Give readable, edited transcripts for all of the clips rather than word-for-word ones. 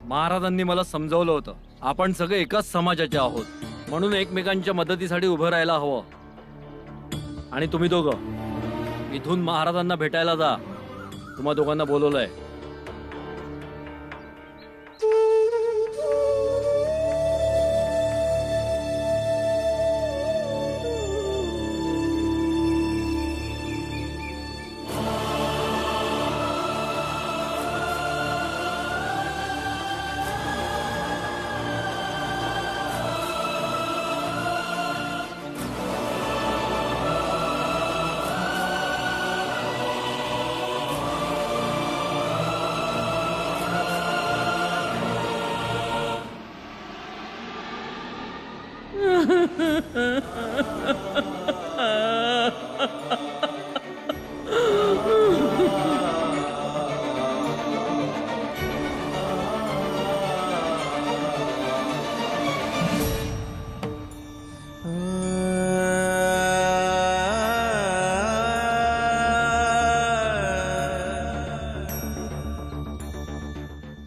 महाराजांनी मला समजावलं होतं, आपण सगळे एकाच समाजाचे आहोत, म्हणून एकमेकांच्या मदतीसाठी उभं राहायला हवं. आणि तुम्ही दोघं इथून महाराजांना भेटायला जा. तुम्हा दोघांना बोलवलंय.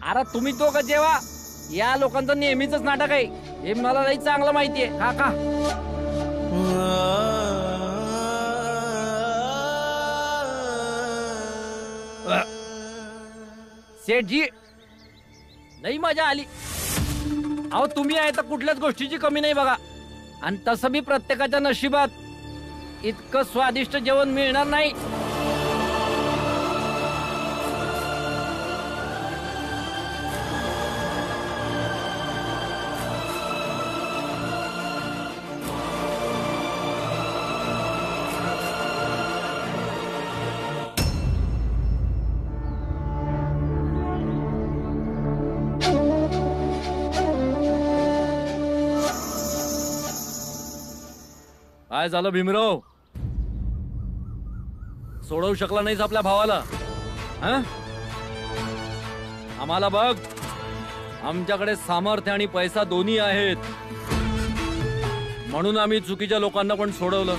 अरे तुम्ही तो का जेवा, या लोकांचं नेहमीच नाटक आहे हे मला लई चांगलं माहितीये. काका सेठजी लई मजा आली. अहो तुम्ही आहे तर कुठल्याच गोष्टीची कमी नाही बघा. आणि तसं बी प्रत्येकाच्या नशिबात इतकं स्वादिष्ट जेवण मिळणार नाही. काय झालं भीमराव? सोडवू शकला नाहीस आपल्या भावाला? आम्हाला बघ, आमच्याकडे सामर्थ्य आणि पैसा दोन्ही आहेत, म्हणून आम्ही चुकीच्या लोकांना पण सोडवलं.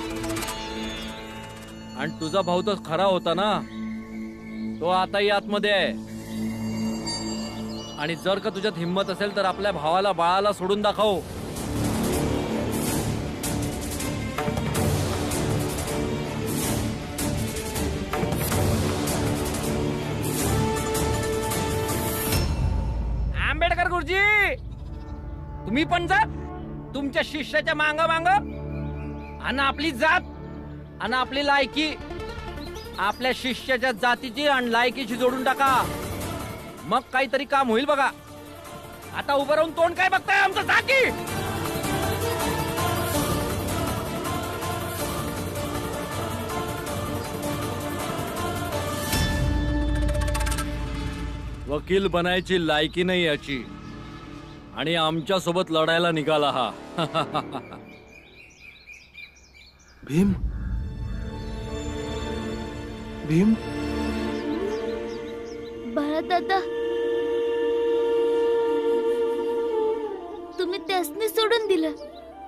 आणि तुझा भाऊ तर खरा होता ना, तो आताही आतमध्ये आहे. आणि जर का तुझ्यात हिंमत असेल तर आपल्या भावाला बाळाला सोडून दाखव. आंबेडकर गुरुजी, तुम्ही पण जा तुमच्या शिष्याच्या मांग मांग. आणि आपली जात आणि आपली लायकी आपल्या शिष्याच्या जातीची आणि लायकीची जोडून टाका. मग काहीतरी काम होईल बघा. आता उभं राहून तोंड काय बघताय आमचं? जाकी वकील बनायची लायकी नाही याची, आणि आमच्या सोबत लढायला निघाला हा. भीम, भीम, बाळा दादा, तुम्ही त्यासनी सोडून दिलं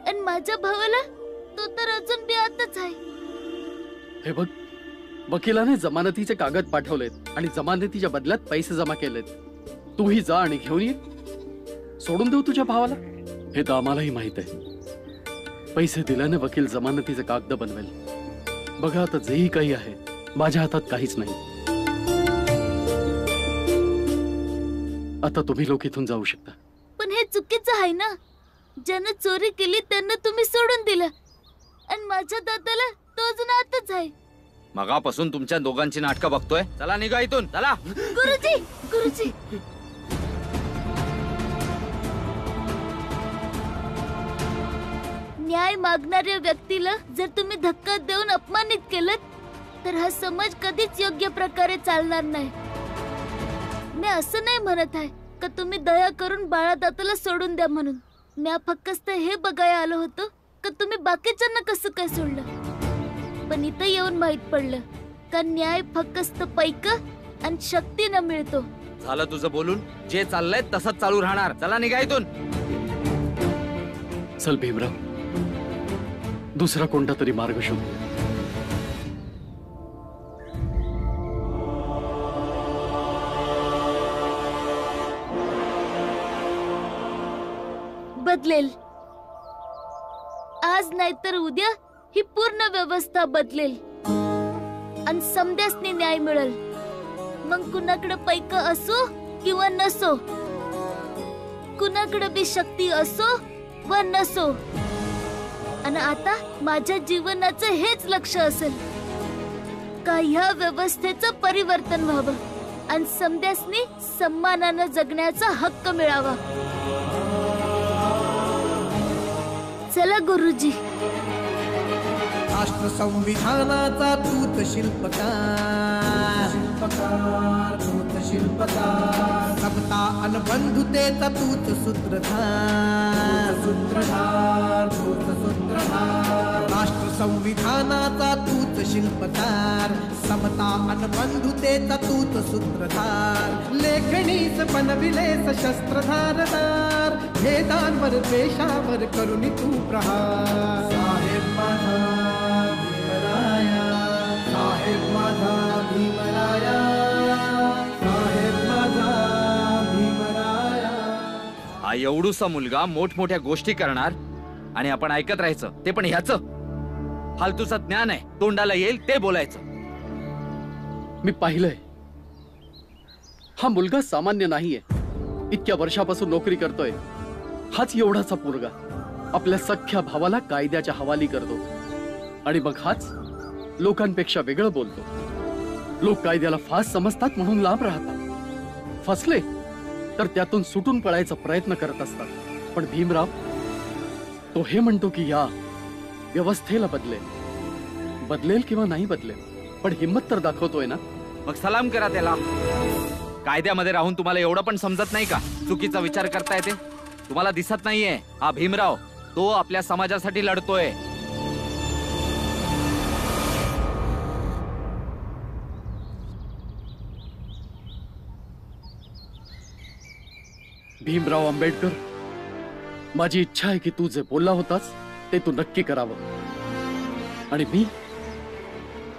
आणि माझ्या भावाला, तो तर अजून बी आताच आहे. हे बघ, वकिलाने जमानतीचे कागद पाठवलेत आणि जमानतीच्या बदल्यात पैसे जमा केलेत. तूही जा आणि घेऊन ये. सोडून देऊ तुझ्या भावाला? हे तर आम्हालाही माहित आहे. पैसे दिल्याने वकील जमानतीचे कागद बनवेल. बघा आता जेही काही आहे, माझ्या हातात काहीच नाही. आता तुम्ही लोक इथून जाऊ शकता. पण हे चुकीचं आहे ना. ज्यानं चोरी केली त्यांना तुम्ही सोडून दिलं आणि माझ्या दादाला तो अजून आताच आहे. मगापासून तुमच्या दोघांची नाटकं बघतोय. चला निघा इथून, चला. गुरुजी, गुरुजी, न्याय मागणाऱ्या व्यक्तीला जर तुम्ही धक्का देऊन अपमानित केलं तर हा समाज कधीच योग्य प्रकारे चालणार नाही. मी असं नाही म्हणत आहे का तुम्ही दया करून बाळादाताला सोडून द्या म्हणून. मी फक्त हे बघायला आलो होतो का तुम्ही बाकीच्यांना कसं काय सोडलं. पण इथं येऊन माहित पडलं का न्याय फक्त पैक आणि शक्तीनं मिळतो. झालं तुझं बोलून. जे चाललंय तसंच चालू राहणार. चला निघा इथून. चल भीमराव, दुसरा कोणता तरी मार्ग शोधू. बदलेल. आज नाहीतर उद्या ही पूर्ण व्यवस्था बदलेल आणि समद्यासनी न्याय मिळेल. मग कुणाकडे पैक असो किंवा नसो, कुणाकडे बी शक्ती असो व नसो. आणि आता माझ्या जीवनाचं हेच लक्ष असेल का ह्या व्यवस्थेचं परिवर्तन व्हावं आणि समद्यासनी सन्मानानं जगण्याचा हक्क मिळावा. चला गुरुजी. राष्ट्र संविधानाचा दूत शिल्पकार, दूत शिल्पकार, समता अन बंधुतेचा दूत सूत्रधार, दूत सूत्रधार. राष्ट्र संविधानाचा दूत शिल्पकार, समता अन बंधुतेचा दूत सूत्रधार. लेखणीच बनविले सशस्त्रधारदार, भेदांवर द्वेषावर करुणी तू प्रहार. साहेब माझा भीमराया, साहेब माझा भीमराया, साहेब माझा भीमराया. हा एवढूसा मुलगा मोठमोठ्या गोष्टी करणार आणि आपण ऐकत राहायचं, ते पण ह्याचं फालतूचं ज्ञान आहे, तोंडाला येईल ते बोलायचं. मी पाहिलंय, हा मुलगा सामान्य नाहीये. इतक्या वर्षापासून नोकरी करतोय. हाच एवढाचा पोरगा आपल्या सख्ख्या भावाला कायद्याच्या हवाली करतो आणि मग हाच लोकांपेक्षा वेगळं बोलतो. लोक कायद्याला फास समजतात म्हणून लांब राहतात. फसले तर त्यातून सुटून पळायचा प्रयत्न करत असतात. पण भीमराव तो हे म्हणतो की या व्यवस्थेला बदलेल किंवा नाही बदलेल, पण हिम्मत तर दाखवतोय ना. मग सलाम करा त्याला. कायद्यामध्ये राहून तुम्हाला एवढं पण समजत नाही का चुकीचा विचार करता येते? तुम्हाला दिसत नाहीये हा भीमराव तो आपल्या समाजासाठी लढतोय. भीमराव आंबेडकर, माझी इच्छा आहे की तू जे बोलला होतास ते तू नक्की करावं आणि मी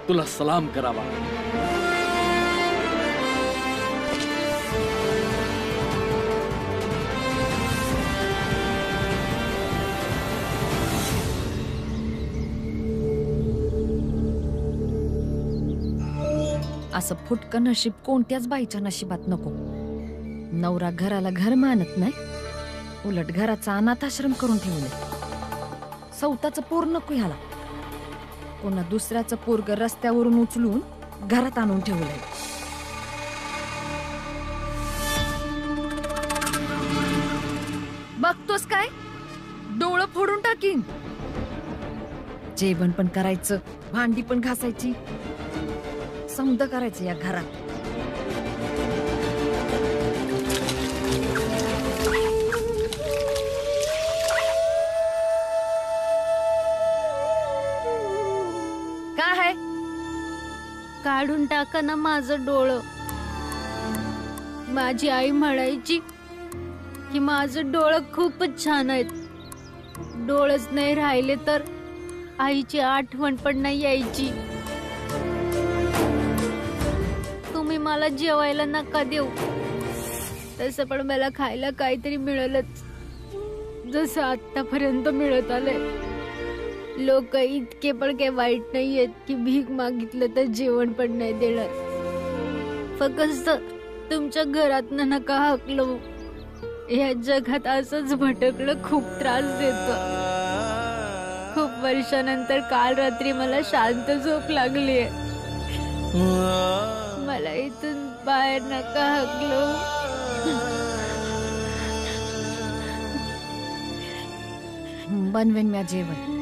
तुला सलाम करावा. असं फुटकं नशीब कोणत्याच बाईच्या नशिबात नको. नवरा घराला घर मानत नाही, उलट घराचा अनाथाश्रम करून ठेवले. सौताचं पोर नको ह्याला, कोणा दुसऱ्याचं पोरग रस्त्यावरून उचलून घरात आणून ठेवलंय. बघतोस काय? डोळं फोडून टाकीन. जेवण पण करायचं, भांडी पण घासायची, सौंद करायचं या घरात. काय आहे? काढून टाका ना माझं डोळं. माझी आई म्हणायची की माझं डोळं खूपच छान आहेत. डोळच नाही राहिले तर आईची आठवण पण नाही यायची. तुम्ही मला जेवायला नका देऊ, तसं पण मला खायला काहीतरी मिळेलच, जसं आतापर्यंत मिळत आलंय. लोक इतके पण काही वाईट नाहीयेत की भीक मागितलं तर जेवण पण नाही देणार. फक्त तुमच्या घरातनं नका हाकलवू. या जगात असंच भटकलं खूप त्रास देत. खूप वर्षानंतर काल रात्री मला शांत झोप लागली. मला इथून बाहेर नका हाकलवू. बनवेन म्या जेवण.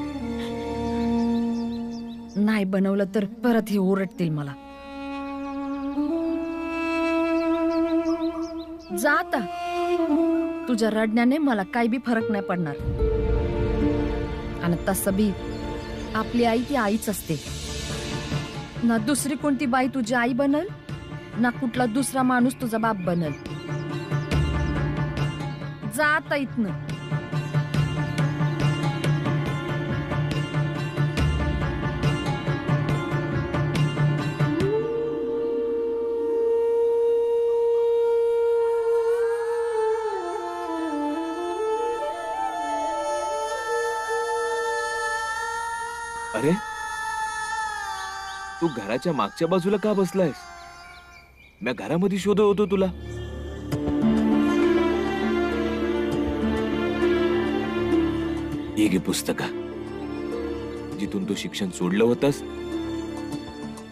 नाही बनवलं तर परत हे ओरडतील मला. जा आता. तुझ्या रडण्याने मला काही बी फरक नाही पडणार. आणि तसं बी आपली आई ती आईच असते ना. दुसरी कोणती बाई तुझी आई बनल ना कुठला दुसरा माणूस तुझा बाप बनल. जा आता इथनं. तू घराच्या मागच्या बाजूला का बसलायस? मी घरामध्ये शोधत होतो तुला. ये घे पुस्तका. जिथून तू शिक्षण सोडलं होतंस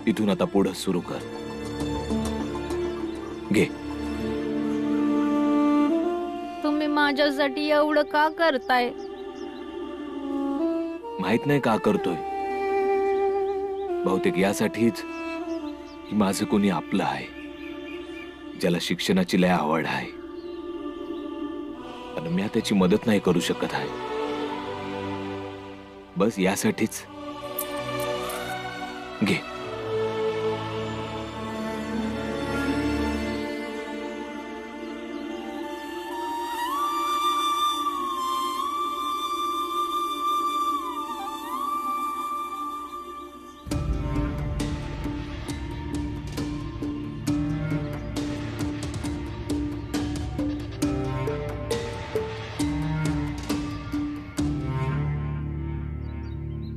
तिथून आता पुढं सुरू कर. घे. तुम्ही माझ्यासाठी एवढं का करताय? माहित नाही का करतोय. बहुतेक यासाठीच की माझं कोणी आपलं आहे, ज्याला शिक्षणाची लय आवड आहे, पण मी त्याची मदत नाही करू शकत आहे. बस यासाठीच. घे.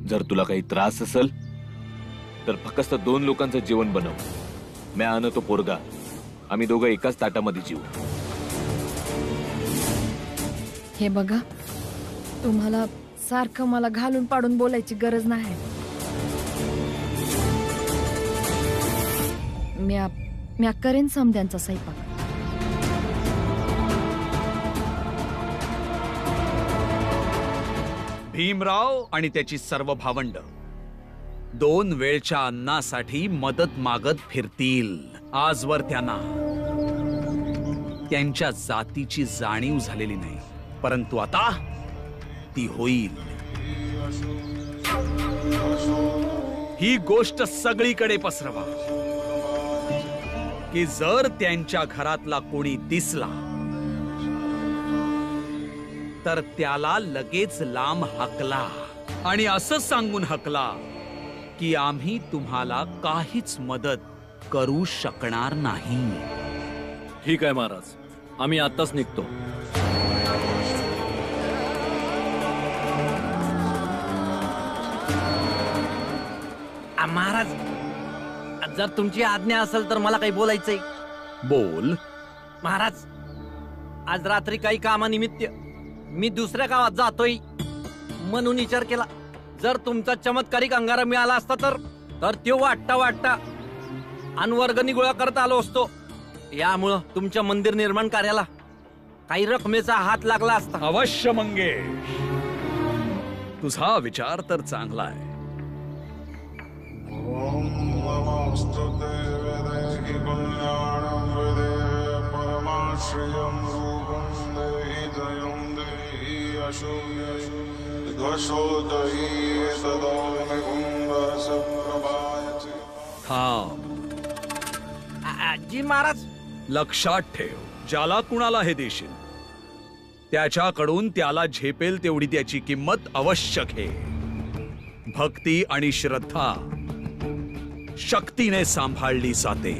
जर तुला काही त्रास असेल तर फक्त 2 लोकांचं जेवण बनव. मी आणि तो पोरगा, आम्ही दोघं एकाच ताटामध्ये जेवू. हे बघा, तुम्हाला सारखं मला घालून पाडून बोलायची गरज नाही. मी करेन समद्यांचा स्वयंपाक. भीमराव आणि त्याची सर्व भावंड 2 वेळच्या अन्नासाठी मदत मागत फिरतील. आजवर त्यांना त्यांच्या जातीची जाणीव झालेली नाही, परंतु आता ती होईल. ही गोष्ट सगळीकडे पसरवा की जर त्यांच्या घरातला कोणी दिसला तर त्याला लगेच लांब हकला आणि असं सांगून हकला की आम्ही तुम्हाला काहीच मदत करू शकणार नाही. ठीक आहे महाराज, आम्ही आताच निघतो. महाराज, जर तुमची आज्ञा असेल तर मला काही बोलायचंय. बोल. महाराज, आज रात्री काही कामानिमित्त मी दुसऱ्या गावात जातोय, म्हणून विचार केला जर तुमचा चमत्कारिक अंगारा मिळाला असता तर तो वाटता आणि वर्गणी गोळा करता आलो असतो. यामुळं तुमच्या मंदिर निर्माण कार्याला काही रकमेचा हात लागला असता. अवश्य मंगेश, तुझा विचार तर चांगला आहे. थांब. जी महाराज. लक्षात ठेव, ज्याला कुणाला हे देशील त्याच्याकडून त्याला झेपेल तेवढी त्याची किंमत अवश्य घे. भक्ती आणि श्रद्धा शक्तीने सांभाळली जाते.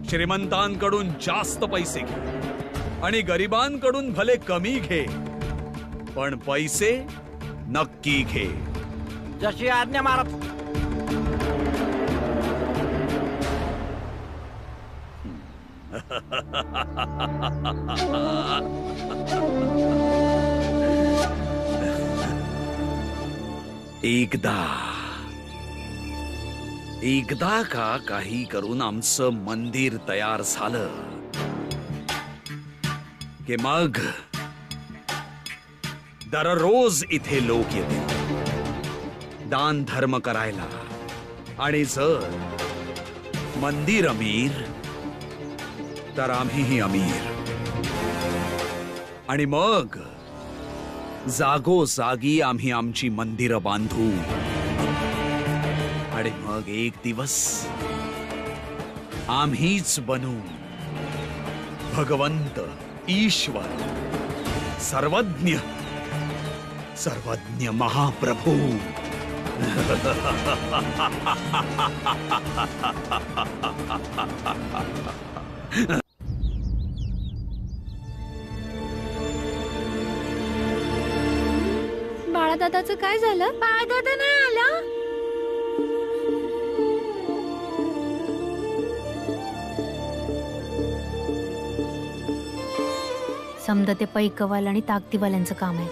श्रीमंतांकडून जास्त पैसे घे आणि गरिबांकडून भले कमी घे, पण पैसे नक्की घे. जशी आज्ञा महाराज. एकदा का काही करून आमचं मंदिर तयार झालं की मग दररोज इथे लोक येतील दान धर्म करायला. आणि जर मंदिर अमीर तर आम्हीही अमीर. आणि मग जागोजागी आम्ही आमची मंदिरं बांधू. आणि मग एक दिवस आम्हीच बनू भगवंत, ईश्वर, सर्वज्ञ महाप्रभू. बाळादादाचं काय झालं? बाळादादा नाही आला. समजा ते पैकवाल आणि ताकदीवाल्यांचं काम आहे.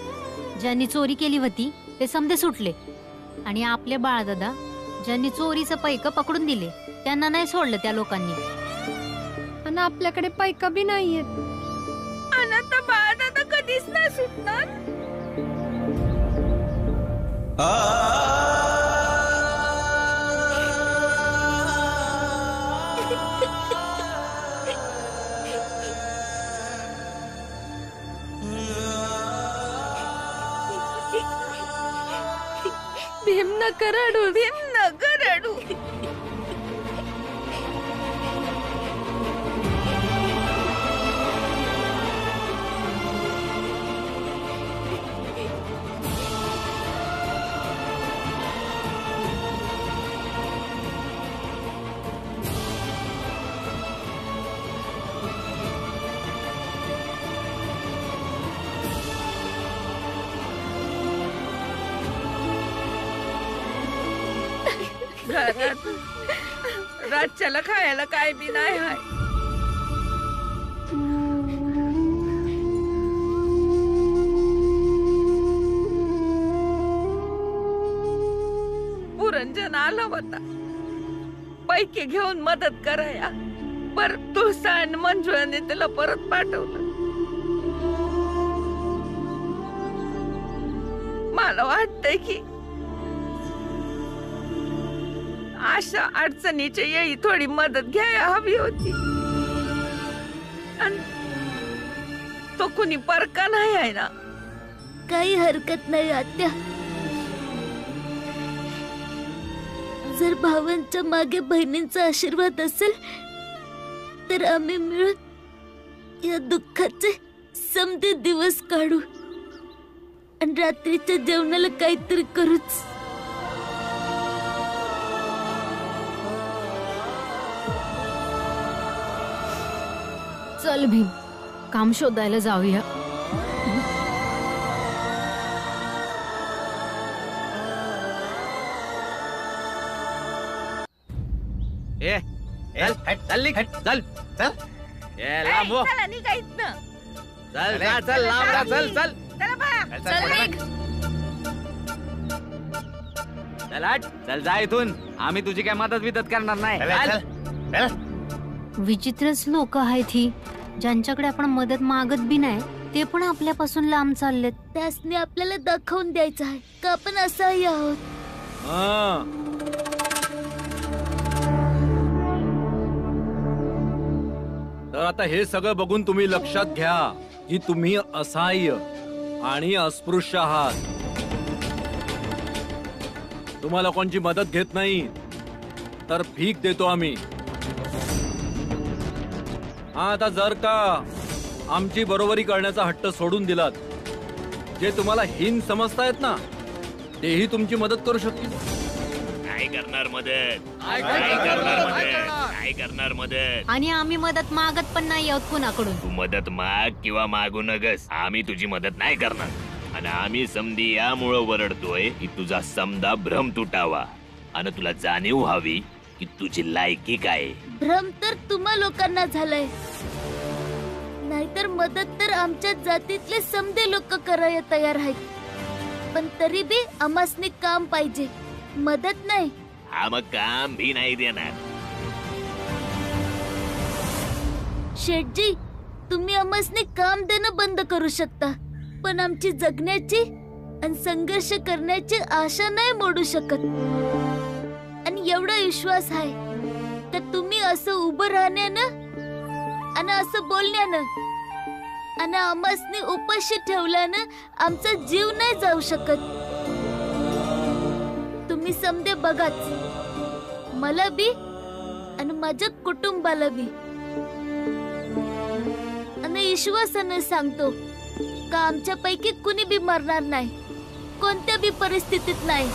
ज्यांनी चोरी केली होती ते समजे सुटले आणि आपले बाळदादा ज्यांनी चोरीचं पैक पकडून दिले त्यांना नाही सोडलं त्या लोकांनी. आणि आपल्याकडे पैका बी नाहीये. आणि आता बाळदादा कधीच नाही सुटणार. भीम नका रडू. भीम नका रडू. घरात रातच्याला खायला काय बी नाही हाय. पुरंजन आला होता पैके घेऊन मदत कराया, पर तुळसा आणि मंजुळाने त्याला परत पाठवलं. मला वाटतंय की अशा अडचणीच्या येळी थोडी मदत घ्यायला हवी होती. आणि तो कुणी परका नाही आहे ना. काही हरकत नाही आत्या. जर भावांच्या मागे बहिणींचा आशीर्वाद असेल तर आम्ही मिळून या दुःखाचे समधे दिवस काढू आणि रात्रीच्या जेवणाला काहीतरी करूच. चल भीम, काम शोधायला जाऊया. चल निघ, चल चल. लांब हो. चला निघा इथनं. चल चल लांब चल चल. चला बाळा. चल निघ. चल हट. चल जा इथून. आम्ही तुझी काय मदत विदत करणार नाही. विचित्रच लोक आहेत ही, ज्यांच्याकडे आपण मदत मागत बी नाही ते पण आपल्यापासून लांब चाललेत. त्यासनी आपल्याला दाखवून द्यायचं आहे का आपण असंही आहोत. तर आता हे सगळं बघून तुम्ही लक्षात घ्या की तुम्ही असहाय्य आणि अस्पृश्य आहात. तुम्हाला कोणची मदत घेत नाही तर भीक देतो आम्ही. आता जर का आमची बरोबरी करण्याचा हट्ट सोडून दिलात, जे तुम्हाला हीन समजतायत ना तेही तुमची मदत करू शकतील. काय करणार मदत? काय करणार मदत? आणि आम्ही मदत मागत पण नाही आहोत कुणाकडून. तू मदत माग किंवा मागू नगस, आम्ही तुझी मदत नाही करणार. आणि आम्ही समधी यामुळं वरडतोय की तुझा समदा भ्रम तुटावा आणि तुला जाणीव व्हावी की तुझी लायकी काय. भ्रम तर तुम्हा लोकांना झालाय, नाहीतर मदत तर आमच्या जातीतले समधे लोक करायला तयार आहेत. पण तरी बी आम्हासनी काम पाहिजे, मदत नाही. हा मग काम भी नाही देणार. शेठजी, तुम्ही आम्हासनी काम देणं बंद करू शकता, पण आमची जगण्याची आणि संघर्ष करण्याची आशा नाही मोडू शकत. आणि एवढा विश्वास आहे तर तुम्ही असं उभं राहण्यानं आणि असं बोलण्यानं आणि आम्हासनी उपाशी ठेवल्यानं आमचा जीव नाही जाऊ शकत. तुम्ही समधे बघाच, मला बी आणि माझ्या कुटुंबाला बी. आणि विश्वासानं सांगतो का आमच्यापैकी कुणी बी मरणार नाही, कोणत्या बी परिस्थितीत नाही.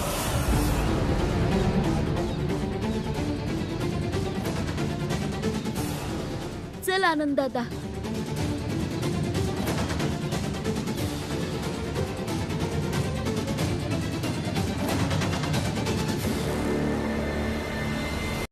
चल आनंद दादा.